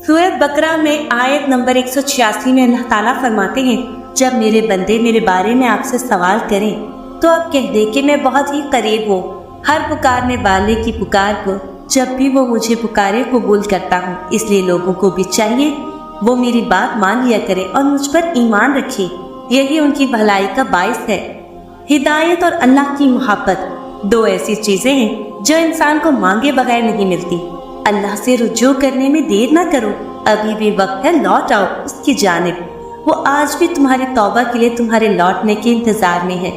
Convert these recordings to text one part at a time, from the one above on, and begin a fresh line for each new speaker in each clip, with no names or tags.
सूरत बकरा में आयत नंबर 186 में अल्लाह ताला फरमाते हैं, जब मेरे बंदे मेरे बारे में आपसे सवाल करें तो आप कह दे कि मैं बहुत ही करीब हूँ, हर पुकारने वाले की पुकार को जब भी वो मुझे पुकारे कबूल करता हूँ। इसलिए लोगों को भी चाहिए वो मेरी बात मान लिया करे और मुझ पर ईमान रखे, यही उनकी भलाई का बायस है। हिदायत और अल्लाह की मोहब्बत दो ऐसी चीजें हैं जो इंसान को मांगे बगैर नहीं मिलती। अल्लाह से रुजू करने में देर ना करो, अभी भी वक्त है, लौट आओ उसकी जानिब। वो आज भी तुम्हारी तौबा के लिए तुम्हारे लौटने के इंतजार में है।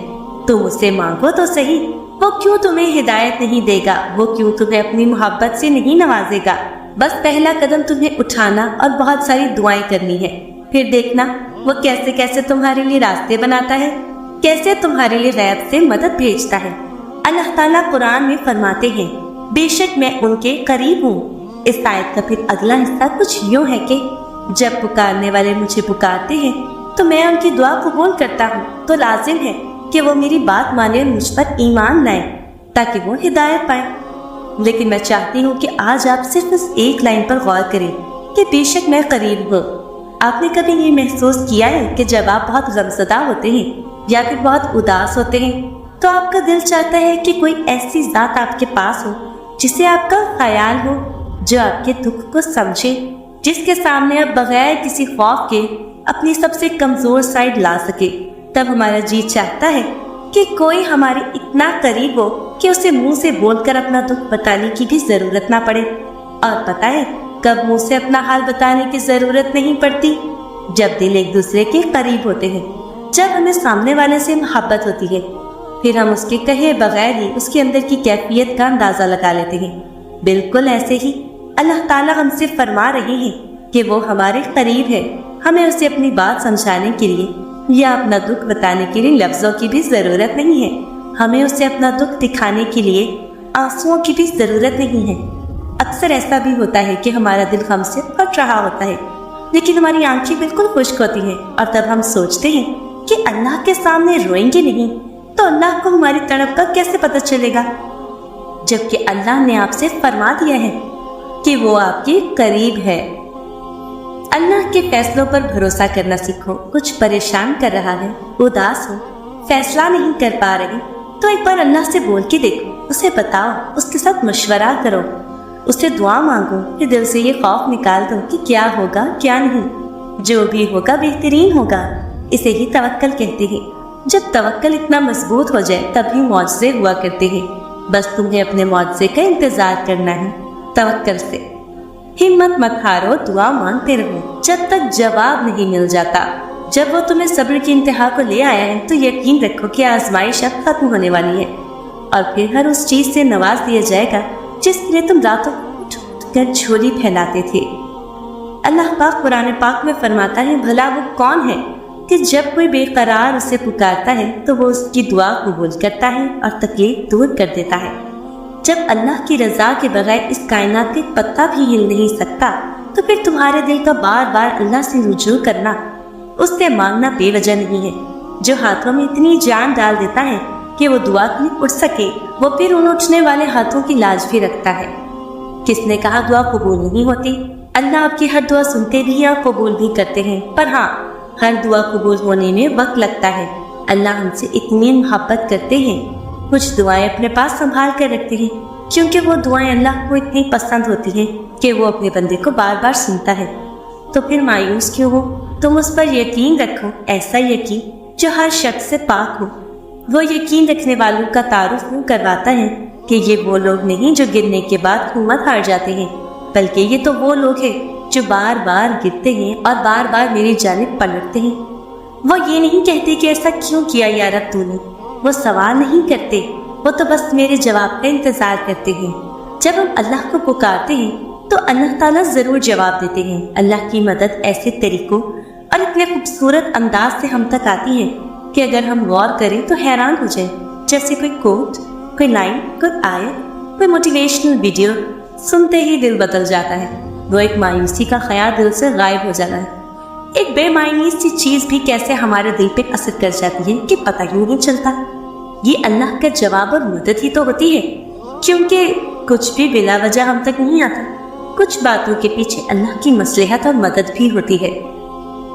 तुम उससे मांगो तो सही, वो क्यों तुम्हें हिदायत नहीं देगा, वो क्यों तुम्हें अपनी मोहब्बत से नहीं नवाजेगा। बस पहला कदम तुम्हें उठाना और बहुत सारी दुआएं करनी है, फिर देखना वो कैसे कैसे तुम्हारे लिए रास्ते बनाता है, कैसे तुम्हारे लिए गैब से मदद भेजता है। अल्लाह ताला कुरान में फरमाते हैं, बेशक मैं उनके करीब हूँ। इस आयत का फिर अगला हिस्सा कुछ यूँ है कि जब पुकारने वाले मुझे पुकारते हैं तो मैं उनकी दुआ कबूल करता हूँ, तो लाजिम है कि वो मेरी बात माने और मुझ पर ईमान लाए ताकि वो हिदायत पाए। लेकिन मैं चाहती हूँ कि आज आप सिर्फ इस एक लाइन पर गौर करें कि बेशक मैं करीब हूँ। आपने कभी ये महसूस किया है कि जब आप बहुत गमज़दा होते हैं या फिर बहुत उदास होते हैं तो आपका दिल चाहता है कि कोई ऐसी ज़ात आपके पास हो जिसे आपका ख्याल हो, जो आपके दुख को समझे, जिसके सामने आप बगैर किसी खौफ के अपनी सबसे कमज़ोर साइड ला सके। तब हमारा जी चाहता है कि कोई हमारे इतना करीब हो कि उसे मुंह से बोलकर अपना दुख बताने की भी ज़रूरत ना पड़े। और पता है कब मुंह से अपना हाल बताने की ज़रूरत नहीं पड़ती? जब दिल एक दूसरे के करीब होते हैं, जब हमें सामने वाले से मोहब्बत होती है, फिर हम उसके कहे बगैर ही उसके अंदर की कैफियत का अंदाज़ा लगा लेते हैं। बिल्कुल ऐसे ही अल्लाह ताला हमसे फरमा रहे हैं कि वो हमारे करीब है। हमें उसे अपनी बात समझाने के लिए या अपना दुख बताने के लिए लफ्ज़ों की भी ज़रूरत नहीं है। हमें उसे अपना दुख दिखाने के लिए आंसुओं की भी ज़रूरत नहीं है। अक्सर ऐसा भी होता है कि हमारा दिल गम से फट रहा होता है, लेकिन हमारी आंखें बिल्कुल खुश्क होती हैं और तब हम सोचते हैं कि अल्लाह के सामने रोएंगे नहीं तो अल्लाह को हमारी तड़प का कैसे पता चलेगा, जबकि अल्लाह ने आपसे फरमा दिया है कि वो आपके करीब है। अल्लाह के फैसलों पर भरोसा करना सीखो। कुछ परेशान कर रहा है, उदास हो, फैसला नहीं कर पा रहे, तो एक बार अल्लाह से बोल के देखो, उसे बताओ, उसके साथ मशवरा करो, उससे दुआ मांगो, फिर दिल से ये खौफ निकाल दो कि क्या होगा क्या नहीं, जो भी होगा बेहतरीन होगा। इसे ही तवक्कल कहते हैं। जब तवक्कल इतना मजबूत हो जाए तभी मौजज़े हुआ करते हैं। बस तुम्हें अपने मौजज़े का इंतजार करना है। तवक्कल से हिम्मत मत हारो, दुआ मांगते रहो जब तक जवाब नहीं मिल जाता। जब वो तुम्हें सब्र की इंतहा को ले आया है तो यकीन रखो कि आजमाइश अब खत्म होने वाली है और फिर हर उस चीज से नवाज दिया जाएगा जिसके लिए तुम रातों उठ कर झोली फैलाते थे। अल्लाह पाक कुरान पाक में फरमाता है, भला वो कौन है कि जब कोई बेकरार उसे पुकारता है तो वो उसकी दुआ कबूल करता है और तकलीफ दूर कर देता है। जब अल्लाह की रजा के बगैर इस कायनात का पत्ता भी हिल नहीं सकता तो फिर तुम्हारे दिल का बार बार अल्लाह से रुजू करना, उससे मांगना बेवजह नहीं है। जो हाथों में इतनी जान डाल देता है कि वो दुआ के लिए उठ सके, वो फिर उन उठने वाले हाथों की लाज भी रखता है। किसने कहा दुआ कबूल नहीं होती? अल्लाह आपकी हर दुआ सुनते भी हैं और कबूल भी करते हैं, पर हाँ, हर दुआ कबूल होने में वक्त लगता है। अल्लाह हमसे इतनी मोहब्बत करते हैं, कुछ दुआएं अपने पास संभाल कर रखते हैं क्योंकि वो दुआएं अल्लाह को इतनी पसंद होती हैं कि वो अपने बंदे को बार बार सुनता है। तो फिर मायूस क्यों हो? तुम उस पर यकीन रखो, ऐसा यकीन जो हर शख्स से पाक हो। वो यकीन रखने वालों का तारुफ यूं करवाता है कि ये वो लोग नहीं जो गिरने के बाद हिम्मत हार जाते हैं, बल्कि ये तो वो लोग हैं जो बार बार गिरते हैं और बार बार मेरी जानिब पलटते हैं। वो ये नहीं कहते कि ऐसा क्यों किया या रब तूने, वो सवाल नहीं करते, वो तो बस मेरे जवाब का इंतजार करते हैं। जब हम अल्लाह को पुकारते हैं तो अल्लाह ताला जरूर जवाब देते हैं। अल्लाह की मदद ऐसे तरीकों और इतने खूबसूरत अंदाज से हम तक आती है कि अगर हम गौर करें तो हैरान हो जाए। जैसे कोई कोट, कोई लाइन, कोई आयत, कोई मोटिवेशनल वीडियो सुनते ही दिल बदल जाता है। वो एक मायूसी का ख्याल दिल से गायब हो जाना है। एक बेमायनी सी चीज भी कैसे हमारे दिल पे असर कर जाती है कि पता ही नहीं चलता। ये अल्लाह का जवाब और मदद ही तो होती है, क्योंकि कुछ भी बिला वजह हम तक नहीं आता। कुछ बातों के पीछे अल्लाह की मसलहत और मदद भी होती है।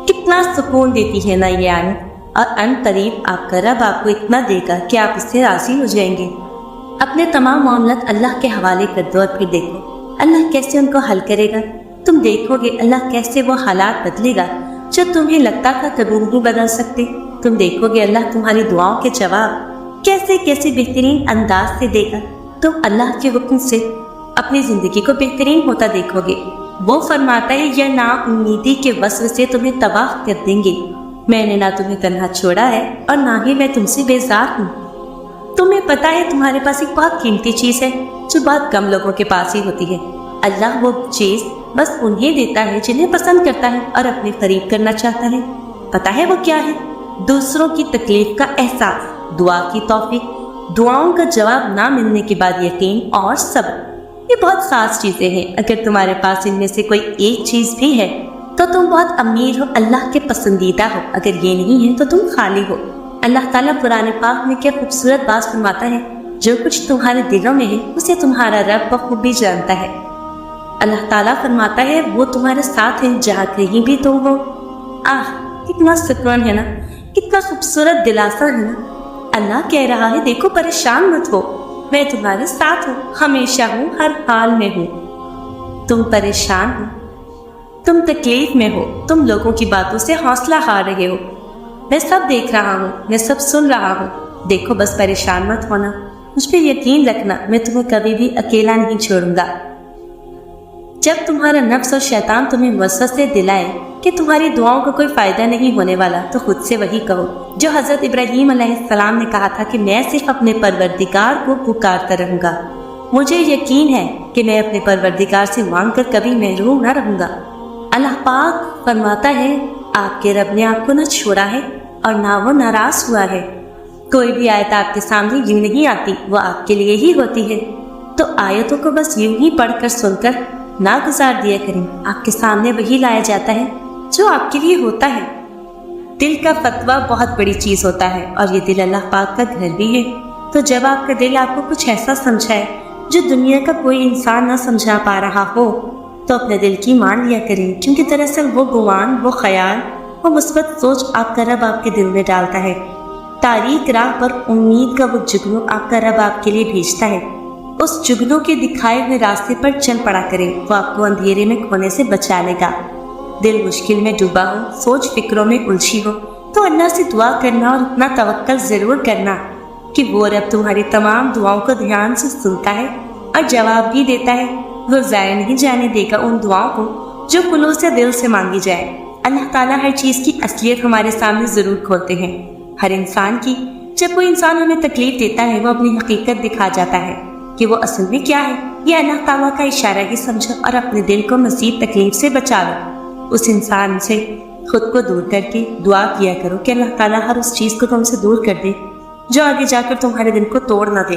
कितना सुकून देती है ना ये आयत। और अनकरीब आपका रब आपको इतना देगा कि आप इससे राजी हो जाएंगे। अपने तमाम मामलात अल्लाह के हवाले कर दो और फिर देखो अल्लाह कैसे उनको हल करेगा। तुम देखोगे अल्लाह कैसे वो हालात बदलेगा जो तुम्हें लगता था कभी नहीं बदल सकते। तुम देखोगे अल्लाह तुम्हारी दुआओं के जवाब कैसे कैसे बेहतरीन अंदाज से देगा। तुम अल्लाह के हुक्म से अपनी जिंदगी को बेहतरीन होता देखोगे। वो फरमाता है यह नाउम्मीदी के वस्व से तुम्हें तबाह कर देंगे। मैंने ना तुम्हें तन्हा छोड़ा है और ना ही मैं तुमसे बेजार हूँ। तुम्हें पता है तुम्हारे पास एक बहुत कीमती चीज है जो बहुत कम लोगों के पास ही होती है। अल्लाह वो चीज बस उन्हें देता है जिन्हें पसंद करता है और अपने करीब करना चाहता है। पता है वो क्या है? दूसरों की तकलीफ का एहसास, दुआ की तौफीक, दुआओं का जवाब ना मिलने के बाद यकीन और सब्र। ये बहुत खास चीजें हैं। अगर तुम्हारे पास इनमें से कोई एक चीज भी है तो तुम बहुत अमीर हो, अल्लाह के पसंदीदा हो। अगर ये नहीं है तो तुम खाली हो। अल्लाह ताला कुरान पाक में क्या खूबसूरत बात फरमाता है, जो कुछ तुम्हारे दिलों में है उसे तुम्हारा रब बखूबी जानता है। अल्लाह ताला फरमाता है वो तुम्हारे साथ है जहाँ कहीं भी तुम हो। कितना सुकून है ना, कितना खूबसूरत दिलासा है ना। अल्लाह कह रहा है देखो परेशान मत हो, मैं तुम्हारे साथ हूँ, हमेशा हूँ, हर हाल में हूँ। तुम परेशान हो, तुम तकलीफ में हो, तुम लोगों की बातों से हौसला हार रहे हो। मैं सब देख रहा हूँ, मैं सब सुन रहा हूँ। देखो बस परेशान मत होना, मुझ पे यकीन रखना, मैं तुम्हें कभी भी अकेला नहीं छोड़ूंगा। जब तुम्हारा नफ्स और शैतान तुम्हें वसवसे दिलाए कि तुम्हारी दुआओं का कोई फायदा नहीं होने वाला, तो खुद से वही कहो जो हजरत इब्राहीम अलैहिस्सलाम ने कहा था कि मैं सिर्फ अपने परवरदिगार को पुकारता रहूंगा। मुझे यकीन है कि मैं अपने परवरदिगार से मांग कर कभी महरूम न रहूंगा। अल्लाह पाक फरमाता है आपके रब ने आपको न छोड़ा है और ना वो नाराज हुआ है। कोई भी आयत आपके सामने यूं नहीं आती, वो आपके लिए ही होती है। तो आयतों को बस यूं ही पढ़कर सुनकर ना गुजार दिया करें। आपके सामने वही लाया जाता है जो आपके लिए होता है। दिल का फतवा बहुत बड़ी चीज होता है और ये दिल अल्लाह पाक का घर भी है। तो जब आपका दिल आपको कुछ ऐसा समझाए जो दुनिया का कोई इंसान ना समझा पा रहा हो, तो अपने दिल की मान लिया करें, क्योंकि दरअसल वो गुमान, वो ख्याल, वो मुस्बत सोच आपका रब आपके दिल में डालता है। तारीक राह पर उम्मीद का वो जुगनू आपका रब आपके लिए भेजता है। उस जुगनू के दिखाए हुए रास्ते पर चल पड़ा करें, वो आपको अंधेरे में खोने से बचा लेगा। दिल मुश्किल में डूबा हो, सोच फिक्रों में उलझी हो, तो अल्लाह से दुआ करना और इतना तवक्कल जरूर करना कि वो रब तुम्हारी तमाम दुआओं को ध्यान से सुनता है और जवाब भी देता है। वो ज़ाया नहीं जाने देगा उन दुआओं को जो खुलूस से दिल से मांगी जाए। अल्लाह ताला हर चीज़ की असलियत हमारे सामने ज़रूर खोलते हैं। हर इंसान की, जब कोई इंसान हमें तकलीफ देता है वो अपनी हकीकत दिखा जाता है कि वो असल में क्या है। ये अल्लाह ताला का इशारा ही समझो और अपने दिल को मज़ीद तकलीफ से बचा लो। उस इंसान से खुद को दूर करके दुआ किया करो कि अल्लाह ताला हर उस चीज़ को तुमसे दूर कर दे जो आगे जाकर तुम्हारे दिल को तोड़ ना दे।